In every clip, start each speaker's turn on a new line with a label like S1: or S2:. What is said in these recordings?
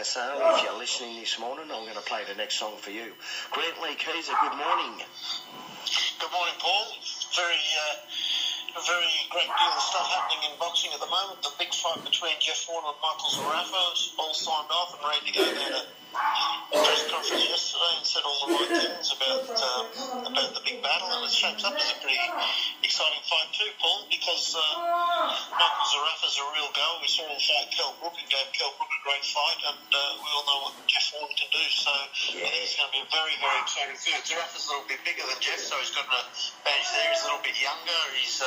S1: Nasari, if you're listening this morning, I'm going to play the next song for you. Grantlee Kieza, good morning.
S2: Good morning, Paul. Very great deal of stuff happening in boxing at the moment. The big fight between Jeff Warner and Michael Zarafa is all signed off and ready to go. They had a press conference yesterday and said all the right things about the big battle, and it shapes up as a pretty exciting fight too, Paul, because Michael Zarafa's a real go. We saw him fight Kell Brook and gave Kell Brook a great fight, and we all know what Jeff Warner can do, so I think it's going to be a very, very exciting fight. Zarafa's a little bit bigger than Jeff, so he's got an advantage there. He's a little bit younger. He's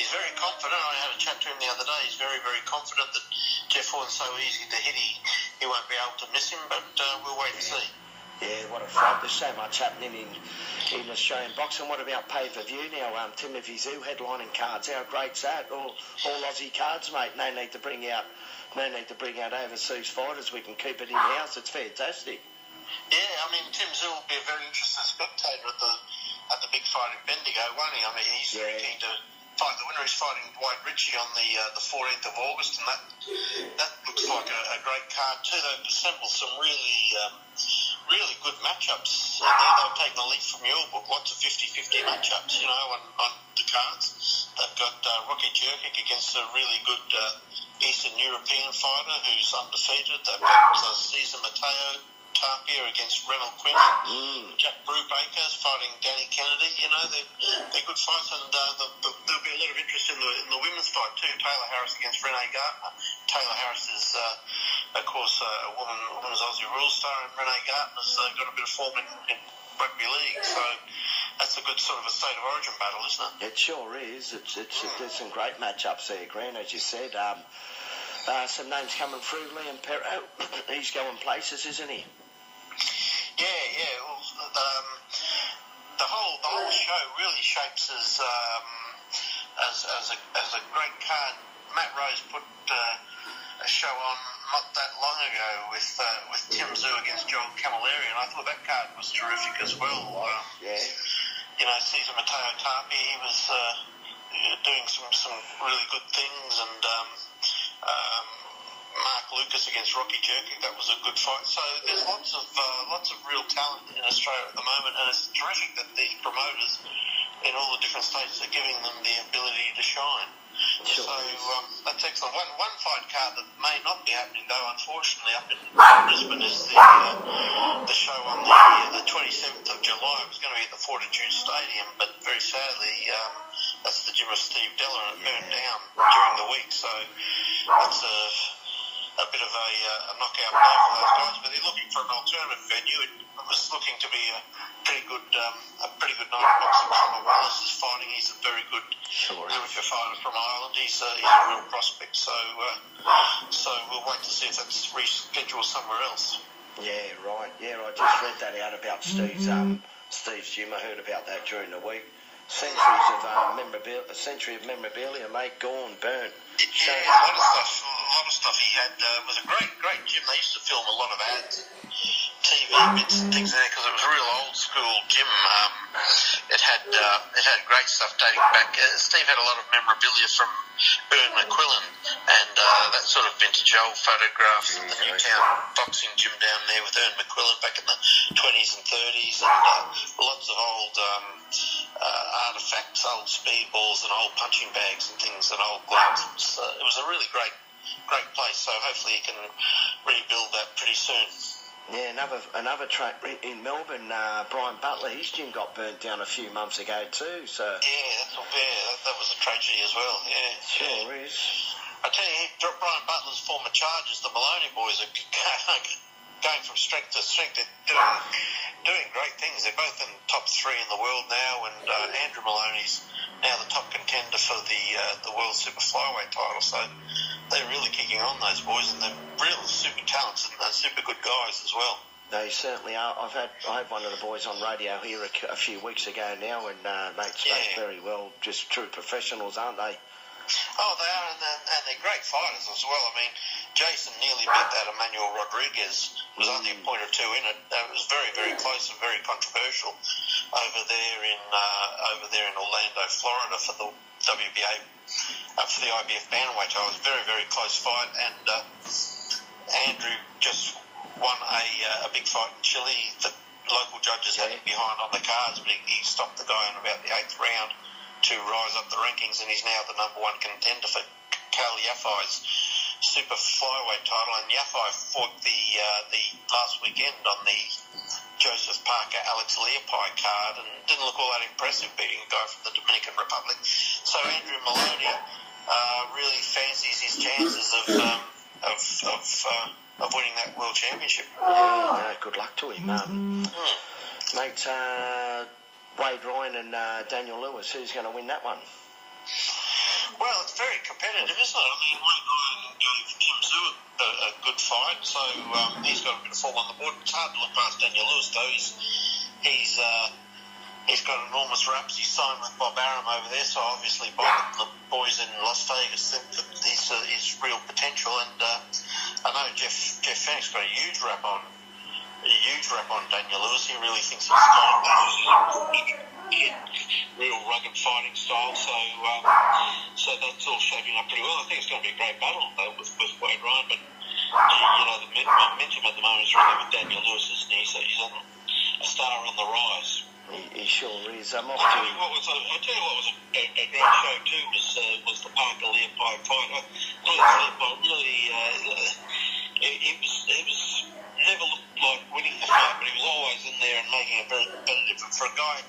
S2: very confident. I had a chat to him the other day. He's very, very confident that Jeff Warner's so easy to hit, he won't be able to miss him, but we'll wait and see.
S1: Yeah, what a fight. There's so much happening in Australian boxing. What about pay-per-view now? Timothy Zoo headlining cards. How great's that? All Aussie cards, mate. No need to bring out overseas fighters. We can keep it in-house. It's fantastic.
S2: Yeah, I mean, Tim Zoo will be a very interesting spectator at the big fight in Bendigo, won't he? I mean, he's very keen to fight the winner. He's fighting Dwight Ritchie on the 14th of August, and that looks like a great card too. They've assembled some really good matchups in there. They've taken a leaf from your book, lots of 50-50 matchups, on the cards. They've got Rocky Jerkic against a really good Eastern European fighter who's undefeated. They've got Cesar Mateo Tapia against Reynold Quinn. Jack Brubaker's fighting Danny Kennedy. They're good fights, and there'll be a lot of interest in the women's fight too. Taylor Harris against Renee Gardner. Taylor Harris is, of course, a women's Aussie rule star, and Renee Gardner's got a bit of form in rugby league. So that's a good sort of a state of origin battle, isn't it?
S1: It sure is. There's some great matchups there, Grant, as you said. Some names coming through. Liam Perro, he's going places, isn't he?
S2: Yeah. Well, the whole show really shapes as a great card. Matt Rose put a show on not that long ago with Tim Zoo against Joel Camilleri, and I thought that card was terrific as well. Cesar Mateo Tapia, he was doing some really good things, and Mark Lucas against Rocky Jerkic, that was a good fight. So there's lots of real talent in Australia at the moment, and it's terrific that these promoters in all the different states are giving them the ability to shine. Sure. So that's excellent. One fight card that may not be happening though, unfortunately, up in Brisbane is the show on the 27th of July. It was going to be at the Fortitude Stadium, but very sadly that's the gym of Steve Della, and it burned down during the week. So that's a bit of a knockout blow for those guys, but they're looking for an alternative venue. It was looking to be a pretty good night of boxing. Conor Wallace is fighting. He's a very good amateur fighter from Ireland. He's a real prospect. So we'll wait to see if that's rescheduled somewhere else.
S1: Yeah, right. Yeah, I just read that out about Steve's gym. I heard about that during the week. Century of memorabilia, mate, gone, burnt.
S2: Yeah, a lot of stuff he had. It was a great gym. They used to film a lot of ads, TV bits and things there, because it was a real old school gym. It had great stuff dating back. Steve had a lot of memorabilia from Ern McQuillan and that sort of vintage old photographs of the Newtown boxing gym down there with Ern McQuillan back in the 20s and 30s, and lots of old artefacts, old speedballs and old punching bags and things, and old gloves. It was a really great place, so hopefully he can rebuild that pretty soon.
S1: Yeah, another track in Melbourne, Brian Butler, his gym got burnt down a few months ago too. So
S2: that was a tragedy as well. Yeah,
S1: sure is.
S2: I tell you, Brian Butler's former charges, the Maloney boys, are going from strength to strength. They're doing great things. They're both in the top 3 in the world now, and Andrew Maloney's now the top contender for the World Super Flyweight title. So they're really kicking on, those boys, and they're real super talents and super good guys as well.
S1: They certainly are. I had one of the boys on radio here a few weeks ago now, and they spoke very well. Just true professionals, aren't they?
S2: Oh, they are, and they're great fighters as well. I mean, Jason nearly beat that Emmanuel Rodriguez. Was only a point or two in it. It was very, very close and very controversial over there in Orlando, Florida, for the WBA, for the IBF bantamweight. It was a very, very close fight, and Andrew just won a big fight in Chile. The local judges had him behind on the cards, but he stopped the guy in about the 8th round to rise up the rankings, and he's now the number one contender for Kal Yafai's super flyweight title. And Yafai fought the last weekend on the Joseph Parker Alex Leopai card and didn't look all that impressive, beating a guy from the Dominican Republic. So Andrew Maloney really fancies his chances of winning that world championship.
S1: Yeah, good luck to him. Mate, Wade Ryan and Daniel Lewis, who's going to win that one?
S2: Well, it's very competitive, isn't it? I mean, Wade Ryan gave Tim Zhu a good fight, so he's got a bit of form on the board. It's hard to look past Daniel Lewis, though. He's got enormous raps. He's signed with Bob Arum over there, so obviously Bob and the boys in Las Vegas think that he's real potential. And I know Jeff Fennick's got a huge rap on Daniel Lewis. He really thinks he's got real rugged fighting style. So that's all shaping up pretty well. I think it's going to be a great battle though with Wade Ryan. But the momentum at the moment is really with Daniel Lewis, isn't he? So he's a star on the rise.
S1: He sure is.
S2: I'll tell you what was a great show too was the Parker Leopai fight. Leopai really it was never looked like winning the fight, but he was always in there and making it very competitive. And for a guy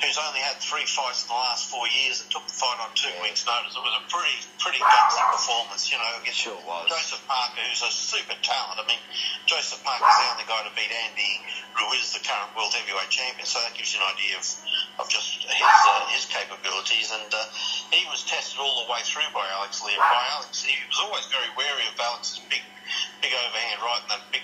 S2: who's only had 3 fights in the last 4 years and took the fight on 2 weeks' notice, it was a pretty gutsy performance, against
S1: sure was.
S2: Joseph Parker, who's a super talent. I mean, Joseph Parker's the only guy to beat Andy Ruiz, the current world heavyweight champion, so that gives you an idea of just his capabilities. And he was tested all the way through by Alex Leopai. He was always very wary of Alex's big overhand right and that big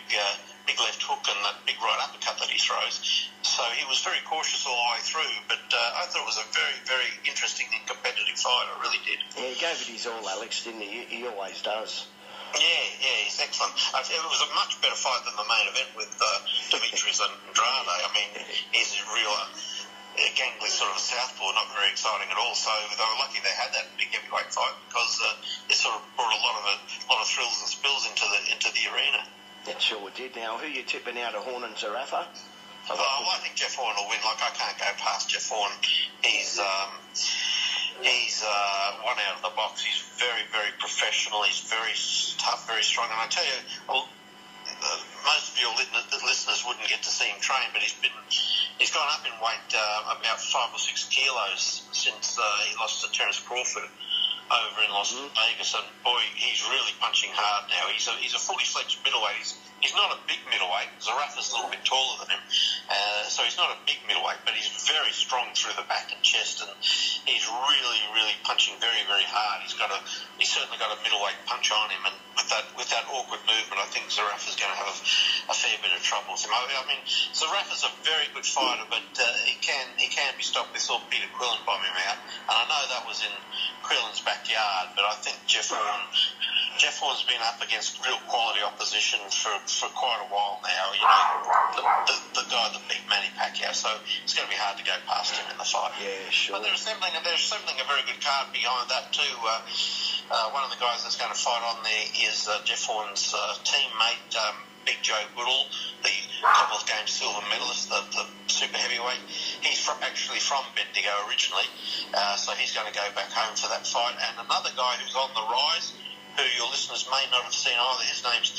S2: left hook and that big right uppercut that he throws. So he was very cautious all the way through, but I thought it was a very, very interesting and competitive fight. I really did.
S1: Yeah, he gave it his all, Alex, didn't he? He always does.
S2: Yeah, he's excellent. It was a much better fight than the main event with Demetrius Andrade. I mean, he's a real gangly sort of southpaw, not very exciting at all. So they were lucky they had that big heavyweight fight because it sort of brought a lot of thrills and spills into the arena.
S1: It sure did. Now, who are you tipping out of Horn and Zarafa?
S2: I think Jeff Horn will win. Like, I can't go past Jeff Horn. He's one out of the box. He's very, very professional. He's very tough, very strong. And I tell you, most of your listeners wouldn't get to see him train, but he's gone up in weight about 5 or 6 kilos since he lost to Terence Crawford over in Las Vegas, and boy, he's really punching hard now. He's a fully fledged middleweight. He's not a big middleweight. Zarafa's a little bit taller than him, so he's not a big middleweight, but he's very strong through the back and chest, and he's really, really punching very, very hard. He's certainly got a middleweight punch on him, and with that awkward movement, I think Zarafa's going to have a fair bit of trouble with him. I mean, Zarafa's a very good fighter, but he can be stopped. We saw Peter Quillen bomb him out, and I know that was in Quillen's backyard, but I think Jeff Horn's been up against real quality opposition for quite a while now. The guy that beat Manny Pacquiao, so it's going to be hard to go past him in the fight.
S1: Yeah, sure.
S2: But there's something a very good card behind that too. One of the guys that's going to fight on there is Jeff Horn's teammate, Big Joe Goodall, the Commonwealth Games silver medalist, the super heavyweight. He's actually from Bendigo originally, so he's going to go back home for that fight. And another guy who's on the rise, who your listeners may not have seen either, his name's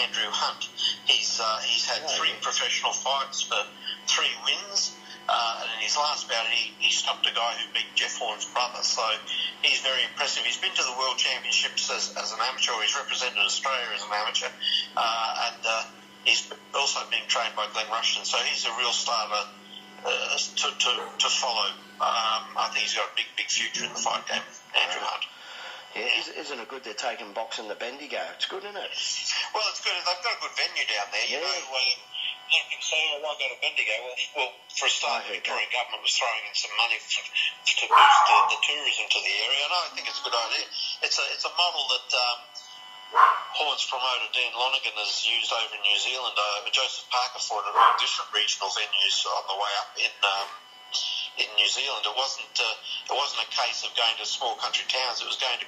S2: Andrew Hunt. He's had 3 professional fights for 3 wins. And in his last bout, he stopped a guy who beat Jeff Horn's brother. So he's very impressive. He's been to the World Championships as an amateur. He's represented Australia as an amateur. And he's also being trained by Glenn Rushton. So he's a real starter to follow. I think he's got a big future in the fight game, Andrew Hunt.
S1: Yeah, isn't it good they're taking boxing to Bendigo? It's good, isn't it?
S2: Well, it's good. They've got a good venue down there.
S1: Yeah.
S2: You can say, why go to Bendigo? Well, for a start, the Victorian government was throwing in some money to boost the tourism to the area, and I think it's a good idea. It's a model that Horn's promoter Dean Lonergan has used over in New Zealand. Joseph Parker fought at all different regional venues on the way up in New Zealand. It wasn't a case of going to small country towns. It was going to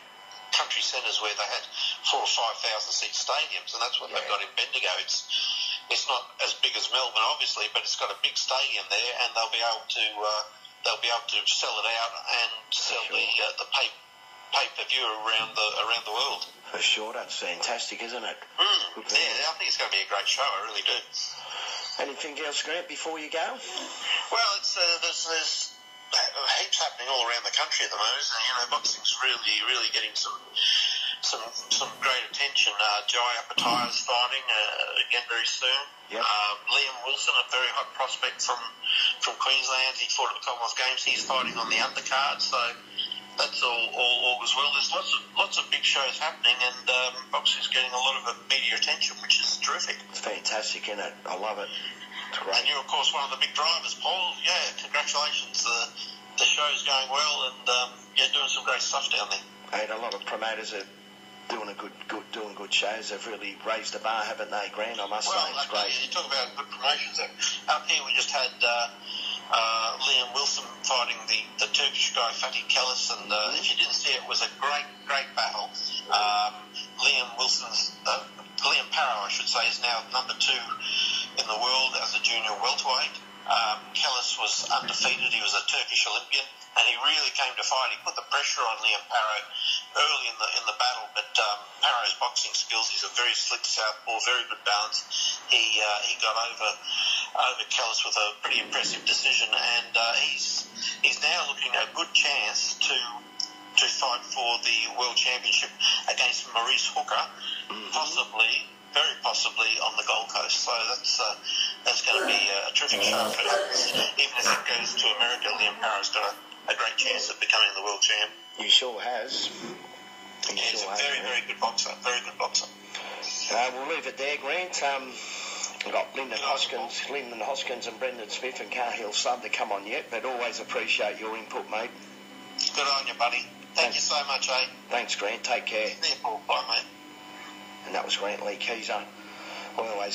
S2: country centres where they had 4,000 or 5,000 seat stadiums, and that's what they've got in Bendigo. It's not as big as Melbourne, obviously, but it's got a big stadium there, and they'll be able to sell it out and sell the pay-per-view around the world.
S1: For sure, that's fantastic, isn't it?
S2: Yeah, I think it's going to be a great show. I really do.
S1: Anything else, Grant, before you go?
S2: Well, there's heaps happening all around the country at the moment, and boxing's really getting some great attention. Jai Apatai's fighting again very soon.
S1: Yep.
S2: Liam Wilson, a very hot prospect from Queensland. He fought at the Commonwealth Games. He's fighting on the undercard, so that's all as well. There's lots of big shows happening, and boxing's getting a lot of media attention, which is terrific.
S1: It's fantastic, isn't it? I love it. It's great.
S2: And you're, of course, one of the big drivers, Paul. Yeah, congratulations. The show's going well, and doing some great stuff down there.
S1: And a lot of promoters are doing good shows. They've really raised the bar, haven't they, Grant? I must say, it's great.
S2: You talk about good promotions. Up here, we just had Liam Wilson fighting the Turkish guy Fatih Kellis, and if you didn't see it, it was a great battle. Liam Parrow, I should say, is now number 2 in the world as a junior welterweight. Kellis was undefeated. He was a Turkish Olympian, and he really came to fight. He put the pressure on Liam Parrow early in the battle, but Parrow's boxing skills, he's a very slick southpaw, very good balance. He got over Kellis with a pretty impressive decision, and he's now looking at a good chance to fight for the World Championship against Maurice Hooker, very possibly on the Gold Coast. So that's going to be a terrific show if it happens. Even if it goes to America, Liam Parrow's got a great chance of becoming the world champ.
S1: He sure has.
S2: He's a very good boxer. Very good boxer.
S1: We'll leave it there, Grant. We've got Lyndon Hoskins and Brendan Smith and Cahill Sub to come on yet, but always appreciate your input, mate.
S2: Good on you, buddy. Thank you so much, eh?
S1: Thanks, Grant. Take care.
S2: See you, Paul. Bye, mate.
S1: And that was Grantlee Kieza. Always